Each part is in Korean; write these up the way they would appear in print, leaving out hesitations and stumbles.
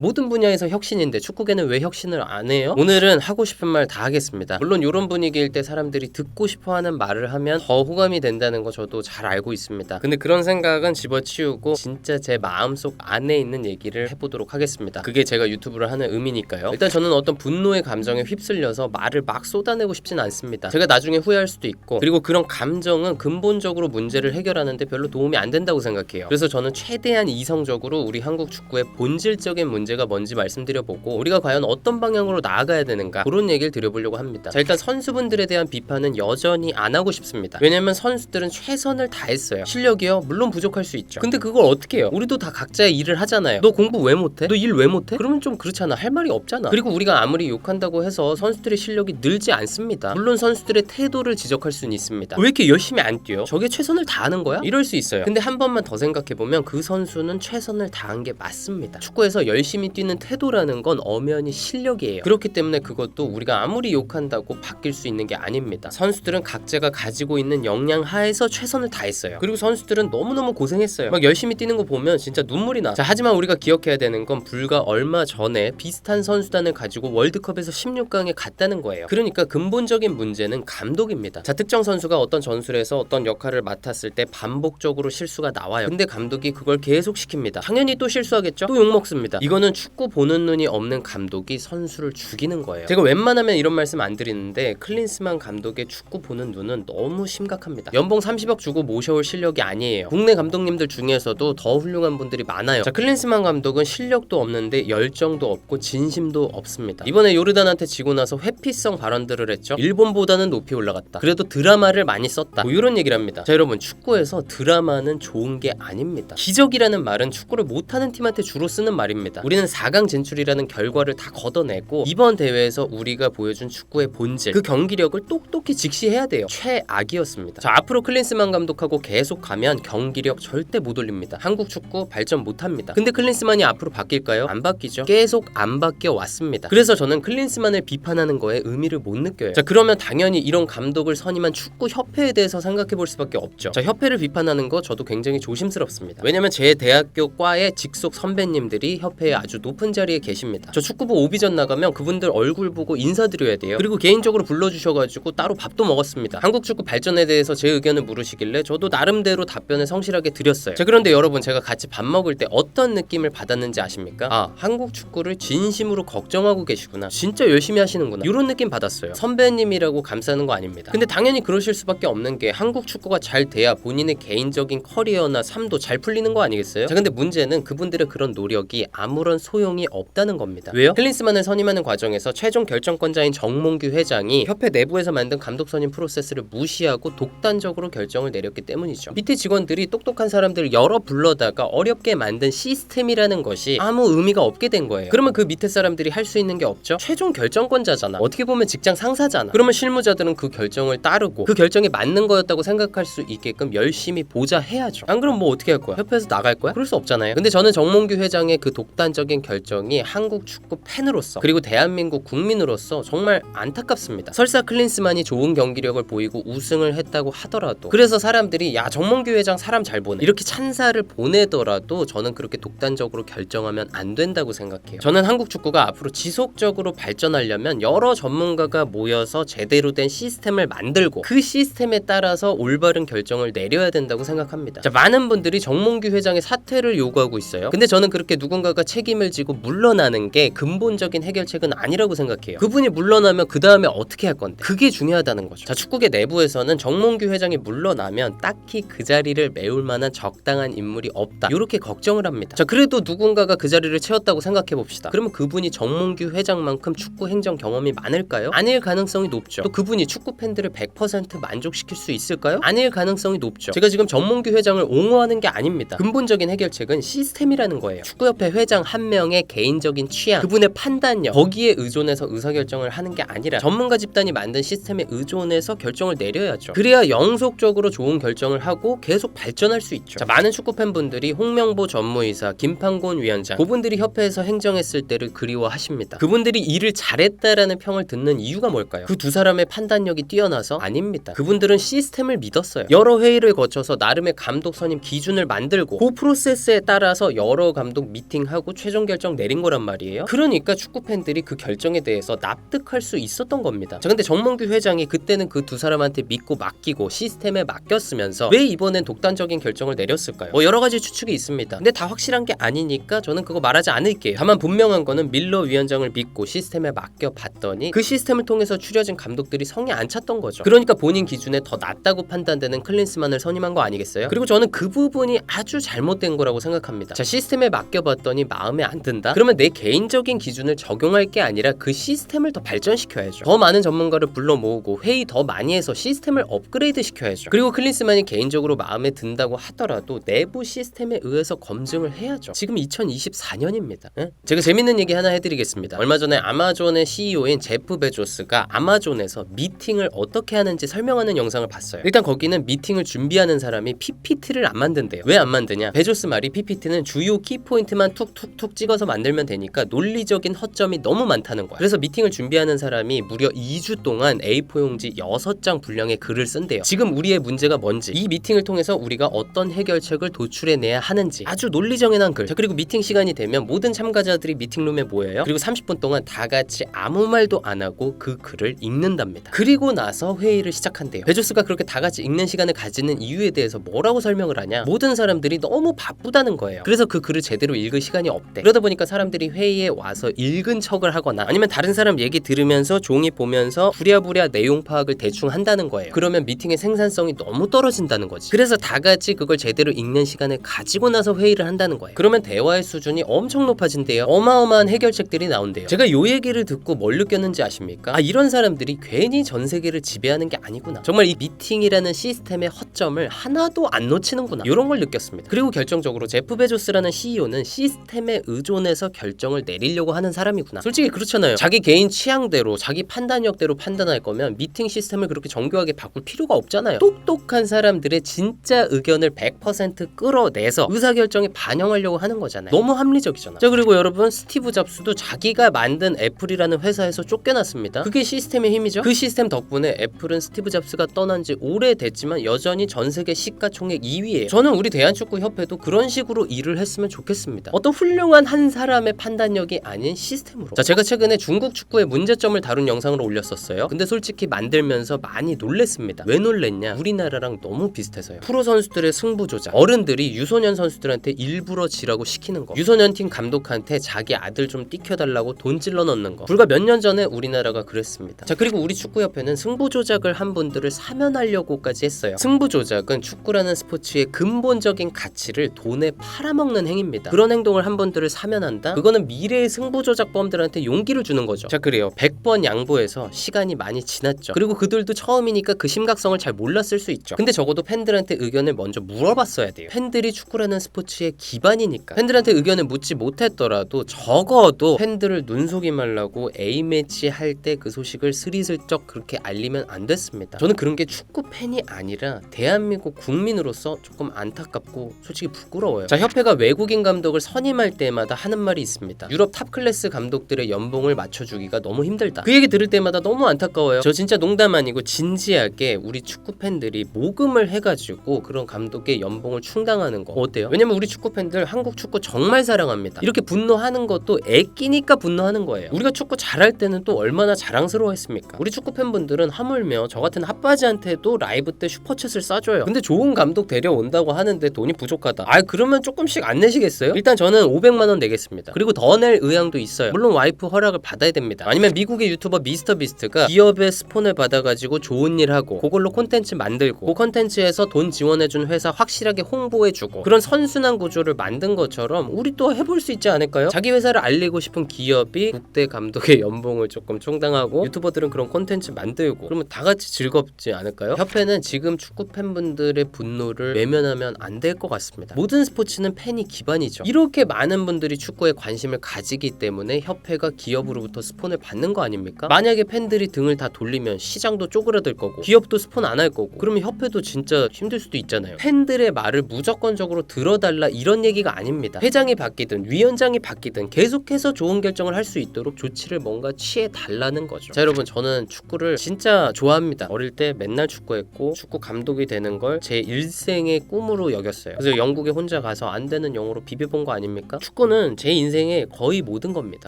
모든 분야에서 혁신인데 축구계는 왜 혁신을 안 해요? 오늘은 하고 싶은 말 다 하겠습니다. 물론 이런 분위기일 때 사람들이 듣고 싶어하는 말을 하면 더 호감이 된다는 거 저도 잘 알고 있습니다. 근데 그런 생각은 집어치우고 진짜 제 마음속 안에 있는 얘기를 해보도록 하겠습니다. 그게 제가 유튜브를 하는 의미니까요. 일단 저는 어떤 분노의 감정에 휩쓸려서 말을 막 쏟아내고 싶진 않습니다. 제가 나중에 후회할 수도 있고, 그리고 그런 감정은 근본적으로 문제를 해결하는데 별로 도움이 안 된다고 생각해요. 그래서 저는 최대한 이성적으로 우리 한국 축구의 본질적인 문제가 뭔지 말씀드려보고 우리가 과연 어떤 방향으로 나아가야 되는가, 그런 얘기를 드려보려고 합니다. 자, 일단 선수분들에 대한 비판은 여전히 안 하고 싶습니다. 왜냐면 선수들은 최선을 다했어요. 실력이요? 물론 부족할 수 있죠. 근데 그걸 어떻게 해요? 우리도 다 각자의 일을 하잖아요. 너 공부 왜 못해? 너 일 왜 못해? 그러면 좀 그렇잖아. 할 말이 없잖아. 그리고 우리가 아무리 욕한다고 해서 선수들의 실력이 늘지 않습니다. 물론 선수들의 태도를 지적할 수는 있습니다. 왜 이렇게 열심히 안 뛰어? 저게 최선을 다하는 거야? 이럴 수 있어요. 근데 한 번만 더 생각해보면 그 선수는 최선을 다한 게 맞습니다. 축구에서 열심히 뛰는 태도라는 건 엄연히 실력이에요. 그렇기 때문에 그것도 우리가 아무리 욕한다고 바뀔 수 있는 게 아닙니다. 선수들은 각자가 가지고 있는 역량 하에서 최선을 다했어요. 그리고 선수들은 너무너무 고생했어요. 막 열심히 뛰는 거 보면 진짜 눈물이 나. 자, 하지만 우리가 기억해야 되는 건 불과 얼마 전에 비슷한 선수단을 가지고 월드컵에서 16강에 갔다는 거예요. 그러니까 근본적인 문제는 감독입니다. 자, 특정 선수가 어떤 전술에서 어떤 역할을 맡았을 때 반복적으로 실수가 나와요. 근데 감독이 그걸 계속 시킵니다. 당연히 또 실수하겠죠? 또 욕먹습니다. 이거는 축구 보는 눈이 없는 감독이 선수를 죽이는 거예요. 제가 웬만하면 이런 말씀 안 드리는데 클린스만 감독의 축구 보는 눈은 너무 심각합니다. 연봉 30억 주고 모셔올 실력이 아니에요. 국내 감독님들 중에서도 더 훌륭한 분들이 많아요. 자, 클린스만 감독은 실력도 없는데 열정도 없고 진심도 없습니다. 이번에 요르단한테 지고 나서 회피성 발언들을 했죠. 일본보다는 높이 올라갔다. 그래도 드라마를 많이 썼다. 뭐 이런 얘기를 합니다. 자, 여러분, 축구에서 드라마는 좋은 게 아닙니다. 기적이라는 말은 축구를 못하는 팀한테 주로 쓰는 말입니다. 우리는 4강 진출이라는 결과를 다 걷어내고 이번 대회에서 우리가 보여준 축구의 본질, 그 경기력을 똑똑히 직시해야 돼요. 최악이었습니다. 자, 앞으로 클린스만 감독하고 계속 가면 경기력 절대 못 올립니다. 한국 축구 발전 못합니다. 근데 클린스만이 앞으로 바뀔까요? 안 바뀌죠. 계속 안 바뀌어 왔습니다. 그래서 저는 클린스만을 비판하는 거에 의미를 못 느껴요. 자, 그러면 당연히 이런 감독을 선임한 축구협회에 대해서 생각해 볼 수밖에 없죠. 자, 협회를 비판하는 거 저도 굉장히 조심스럽습니다. 왜냐면 제 대학교 과의 직속 선배님들이 협회에 아주 높은 자리에 계십니다. 저 축구부 오비전 나가면 그분들 얼굴 보고 인사드려야 돼요. 그리고 개인적으로 불러주셔가지고 따로 밥도 먹었습니다. 한국 축구 발전에 대해서 제 의견을 물으시길래 저도 나름대로 답변을 성실하게 드렸어요. 자, 그런데 여러분, 제가 같이 밥 먹을 때 어떤 느낌을 받았는지 아십니까? 아, 한국 축구를 진심으로 걱정하고 계시구나, 진짜 열심히 하시는구나, 이런 느낌 받았어요. 선배님이라고 감싸는 거 아닙니다. 근데 당연히 그러실 수밖에 없는 게 한국 축구가 잘 돼야 본인의 개인적인 커리어나 삶도 잘 풀리는 거 아니겠어요? 자, 근데 문제는 그분들의 그런 노력이 아무런 소용이 없다는 겁니다. 왜요? 클린스만을 선임하는 과정에서 최종 결정권자인 정몽규 회장이 협회 내부에서 만든 감독 선임 프로세스를 무시하고 독단적으로 결정을 내렸기 때문이죠. 밑에 직원들이 똑똑한 사람들을 여러 불러다가 어렵게 만든 시스템이라는 것이 아무 의미가 없게 된 거예요. 그러면 그 밑에 사람들이 할 수 있는 게 없죠? 최종 결정권자잖아. 어떻게 보면 직장 상사잖아. 그러면 실무자들은 그 결정을 따르고 그 결정이 맞는 거였다고 생각할 수 있게끔 열심히 보자 해야죠. 안 그럼 뭐 어떻게 할 거야? 협회에서 나갈 거야? 그럴 수 없잖아요. 근데 저는 정몽규 회장의 그 독단적인 결정이 한국 축구 팬으로서, 그리고 대한민국 국민으로서 정말 안타깝습니다. 설사 클린스만이 좋은 경기력을 보이고 우승을 했다고 하더라도, 그래서 사람들이 야, 정몽규 회장 사람 잘 보내, 이렇게 찬사를 보내더라도 저는 그렇게 독단적으로 결정하면 안 된다고 생각해요. 저는 한국 축구가 앞으로 지속적으로 발전하려면 여러 전문가가 모여서 제대로 된 시스템을 만들고 그 시스템에 따라서 올바른 결정을 내려야 된다고 생각합니다. 자, 많은 분들이 정몽규 회장의 사퇴를 요구하고 있어요. 근데 저는 그렇게 누군가가 책임을 지고 물러나는 게 근본적인 해결책은 아니라고 생각해요. 그분이 물러나면 그 다음에 어떻게 할 건데, 그게 중요하다는 거죠. 자, 축구계 내부에서는 정몽규 회장이 물러나면 딱히 그 자리를 메울 만한 적당한 인물이 없다, 이렇게 걱정을 합니다. 자, 그래도 누군가가 그 자리를 채웠다고 생각해 봅시다. 그러면 그분이 정몽규 회장만큼 축구 행정 경험이 많을까요? 아닐 가능성이 높죠. 또 그분이 축구 팬들을 100% 만족시킬 수 있을까요? 아닐 가능성이 높죠. 제가 지금 정몽규 회장을 옹호하는 게 아닙니다. 근본적인 해결책은 시스템이라는 거예요. 축구협회 회장 한 명의 개인적인 취향, 그분의 판단력, 거기에 의존해서 의사결정을 하는 게 아니라 전문가 집단이 만든 시스템에 의존해서 결정을 내려야죠. 그래야 영속적으로 좋은 결정을 하고 계속 발전할 수 있죠. 자, 많은 축구 팬분들이 홍명보 전무이사, 김판곤 위원장, 그분들이 협회에서 행정했을 때를 그리워하십니다. 그분들이 일을 잘했다라는 평을 듣는 이유가 뭘까요? 그 두 사람의 판단력이 뛰어나서? 아닙니다. 그분들은 시스템을 믿었어요. 여러 회의를 거쳐서 나름의 감독 선임 기준을 만들고 그 프로세스에 따라서 여러 감독 미팅하고 최종 결정 내린 거란 말이에요. 그러니까 축구 팬들이 그 결정에 대해서 납득할 수 있었던 겁니다. 자, 근데 정몽규 회장이 그때는 그 두 사람한테 믿고 맡기고 시스템에 맡겼으면서 왜 이번엔 독단적인 결정을 내렸을까요? 뭐 여러 가지 추측이 있습니다. 근데 다 확실한 게 아니니까 저는 그거 말하지 않을게요. 다만 분명한 거는 밀러 위원장을 믿고 시스템에 맡겨봤더니 그 시스템을 통해서 추려진 감독들이 성이 안 찼던 거죠. 그러니까 본인 기준에 더 낫다고 판단되는 클린스만을 선임한 거 아니겠어요? 그리고 저는 그 부분이 아주 잘못된 거라고 생각합니다. 자, 시스템에 맡겨봤더니 마음에 안 든다? 그러면 내 개인적인 기준을 적용할 게 아니라 그 시스템을 더 발전시켜야죠. 더 많은 전문가를 불러 모으고 회의 더 많이 해서 시스템을 업그레이드 시켜야죠. 그리고 클린스만이 개인적으로 마음에 든다고 하더라도 내부 시스템에 의해서 검증을 해야죠. 지금 2024년입니다. 제가 재밌는 얘기 하나 해드리겠습니다. 얼마 전에 아마존의 CEO인 제프 베조스가 아마존에서 미팅을 어떻게 하는지 설명하는 영상을 봤어요. 일단 거기는 미팅을 준비하는 사람이 PPT를 안 만든대요. 왜 안 만드냐? 베조스 말이 PPT는 주요 키포인트만 툭툭툭 찍어서 만들면 되니까 논리적인 허점이 너무 많다는 거야. 그래서 미팅을 준비하는 사람이 무려 2주 동안 A4 용지 6장 분량의 글을 쓴대요. 지금 우리의 문제가 뭔지, 이 미팅을 통해서 우리가 어떤 해결책을 도출해내야 하는지 아주 논리정연한 글. 자, 그리고 미팅 시간이 되면 모든 참가자들이 미팅룸에 모여요. 그리고 30분 동안 다 같이 아무 말도 안 하고 그 글을 읽는답니다. 그리고 나서 회의를 시작한대요. 베조스가 그렇게 다 같이 읽는 시간을 가지는 이유에 대해서 뭐라고 설명을 하냐? 모든 사람들이 너무 바쁘다는 거예요. 그래서 그 글을 제대로 읽을 시간이 없대. 그러다 보니까 사람들이 회의에 와서 읽은 척을 하거나 아니면 다른 사람 얘기 들으면서 종이 보면서 부랴부랴 내용 파악을 대충 한다는 거예요. 그러면 미팅의 생산성이 너무 떨어진다는 거지. 그래서 다 같이 그걸 제대로 읽는 시간을 가지고 나서 회의를 한다는 거예요. 그러면 대화의 수준이 엄청 높아진대요. 어마어마한 해결책들이 나온대요. 제가 요 얘기를 듣고 뭘 느꼈는지 아십니까? 아, 이런 사람들이 괜히 전 세계를 지배하는 게 아니구나. 정말 이 미팅이라는 시스템의 허점을 하나도 안 놓치는구나. 이런 걸 느꼈습니다. 그리고 결정적으로 제프 베조스라는 CEO는 시스템에 의존해서 결정을 내리려고 하는 사람이구나. 솔직히 그렇잖아요. 자기 개인 취향대로 자기 판단력대로 판단할 거면 미팅 시스템을 그렇게 정교하게 바꿀 필요가 없잖아요. 똑똑한 사람들의 진짜 의견을 100% 끌어내서 의사결정에 반영하려고 하는 거잖아요. 너무 합리적이잖아. 자, 그리고 여러분, 스티브 잡스도 자기가 만든 애플이라는 회사에서 쫓겨났습니다. 그게 시스템의 힘이죠. 그 시스템 덕분에 애플은 스티브 잡스가 떠난 지 오래됐지만 여전히 전 세계 시가총액 2위예요. 저는 우리 대한축구협회도 그런 식으로 일을 했으면 좋겠습니다. 어떤 훌륭한 한 사람의 판단력이 아닌 시스템으로. 자, 제가 최근에 중국 축구의 문제점을 다룬 영상을 올렸었어요. 근데 솔직히 만들면서 많이 놀랬습니다. 왜 놀랬냐? 우리나라랑 너무 비슷해서요. 프로 선수들의 승부 조작, 어른들이 유소년 선수들한테 일부러 지라고 시키는 거, 유소년 팀 감독한테 자기 아들 좀 띄켜달라고 돈 찔러 넣는 거. 불과 몇 년 전에 우리나라가 그랬습니다. 자, 그리고 우리 축구협회는 승부 조작을 한 분들을 사면하려고까지 했어요. 승부 조작은 축구라는 스포츠의 근본적인 가치를 돈에 팔아먹는 행위입니다. 그런 행동을 한 분들을 사면한다? 그거는 미래의 승부 조작범들한테 용기를 주는 거죠. 자, 그래요. 100번 양보해서 시간이 많이 지났죠. 그리고 그들도 처음이니까 그 심각성을 잘 몰랐을 수 있죠. 근데 적어도 팬들한테 의견을 먼저 물어봤어야 돼요. 팬들이 축구라는 스포츠의 기반이니까. 팬들한테 의견을 묻지 못했더라도 적어도 팬들을 눈속임하려고 A매치 할 때 그 소식을 스리슬쩍 그렇게 알리면 안 됐습니다. 저는 그런 게 축구 팬이 아니라 대한민국 국민으로서 조금 안타깝고 솔직히 부끄러워요. 자, 협회가 외국인 감독을 선임할 때마다 하는 말이 있습니다. 유럽 탑 클래스 감독들의 연봉을 맞춰주기가 너무 힘들다. 그 얘기 들을 때마다 너무 안타까워요. 저 진짜 농담 아니고 진지하게 우리 축구 팬들이 모금을 해가지고 그런 감독의 연봉을 충당하는 거 어때요? 왜냐면 우리 축구 팬들 한국 축구 정말 사랑합니다. 이렇게 분노하는 것도 애끼니까 분노하는 거예요. 우리가 축구 잘할 때는 또 얼마나 자랑스러워했습니까? 우리 축구 팬분들은 하물며 저 같은 핫바지한테도 라이브 때 슈퍼챗을 싸줘요. 근데 좋은 감독 데려온다고 하는데 돈이 부족하다. 아, 그러면 조금씩 안 내시겠어요? 일단 저는 500만 원 내겠습니다. 그리고 더 낼 의향도 있어요. 물론 와이프 허락을 받아야 됩니다. 아니면 미국의 유튜버 미스터 비스트가 기업의 스폰을 받아가지고 좋은 일 하고 그걸로 콘텐츠 만들고 그 콘텐츠에서 돈 지원해준 회사 확실하게 홍보해주고 그런 선순환 구조를 만든 것처럼 우리 또 해볼 수 있지 않을까요? 자기 회사를 알리고 싶은 기업이 국대 감독의 연봉을 조금 충당하고 유튜버들은 그런 콘텐츠 만들고 그러면 다 같이 즐겁지 않을까요? 협회는 지금 축구 팬분들의 분노를 외면하면 안 될 것 같습니다. 모든 스포츠는 팬이 기반이죠. 이렇게 많은 분들이 축구에 관심을 가지기 때문에 협회가 기업으로부터 스폰을 받는 거 아닙니까? 만약에 팬들이 등을 다 돌리면 시장도 쪼그라들 거고 기업도 스폰 안 할 거고 그러면 협회도 진짜 힘들 수도 있잖아요. 팬들의 말을 무조건적으로 들어달라 이런 얘기가 아닙니다. 회장이 바뀌든 위원장이 바뀌든 계속해서 좋은 결정을 할 수 있도록 조치를 뭔가 취해 달라는 거죠. 자, 여러분, 저는 축구를 진짜 좋아합니다. 어릴 때 맨날 축구했고 축구 감독이 되는 걸 제 일생의 꿈으로 여겼어요. 그래서 영국에 혼자 가서 안 되는 영어로 비벼본 거 아닙니까? 축구 축구는 제 인생의 거의 모든 겁니다.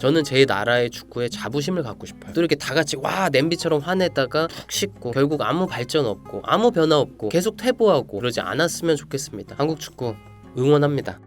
저는 제 나라의 축구에 자부심을 갖고 싶어요. 또 이렇게 다 같이 와 냄비처럼 화내다가 푹 식고 결국 아무 발전 없고 아무 변화 없고 계속 퇴보하고 그러지 않았으면 좋겠습니다. 한국 축구 응원합니다.